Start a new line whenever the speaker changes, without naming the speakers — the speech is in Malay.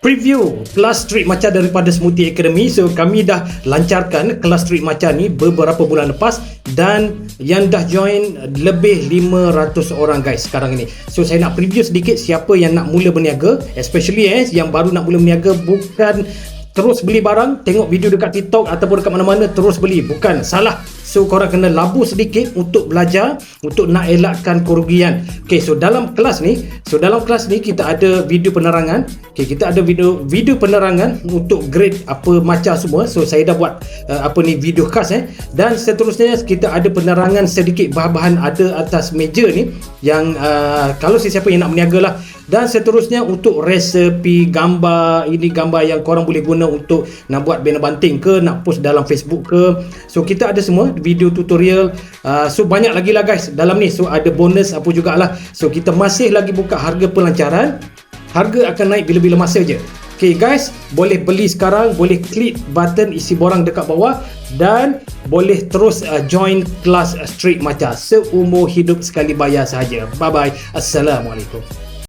preview kelas Street Matcha daripada Smoothie Academy. So kami dah lancarkan kelas Street Matcha ni beberapa bulan lepas dan yang dah join lebih 500 orang guys sekarang ini. So saya nak preview sedikit siapa yang nak mula berniaga, especially yang baru nak mula berniaga. Bukan terus beli barang, tengok video dekat TikTok ataupun dekat mana-mana terus beli, bukan, salah. So korang kena labur sedikit untuk belajar, untuk nak elakkan kerugian. Okay, so dalam kelas ni kita ada video penerangan. Okay, kita ada video penerangan untuk grade apa matcha semua. So saya dah buat video khas dan seterusnya kita ada penerangan sedikit bahan-bahan ada atas meja ni yang kalau sesiapa yang nak berniaga lah. Dan seterusnya untuk resepi, gambar, ini gambar yang korang boleh guna untuk nak buat banner banting ke, nak post dalam Facebook ke. So kita ada semua video tutorial. So banyak lagi lah guys dalam ni. So ada bonus apa jugalah. So kita masih lagi buka harga pelancaran. Harga akan naik bila-bila masa je. Okay guys, boleh beli sekarang, boleh klik button isi borang dekat bawah dan boleh terus join kelas Street Matcha. Seumur hidup sekali bayar sahaja. Bye bye. Assalamualaikum.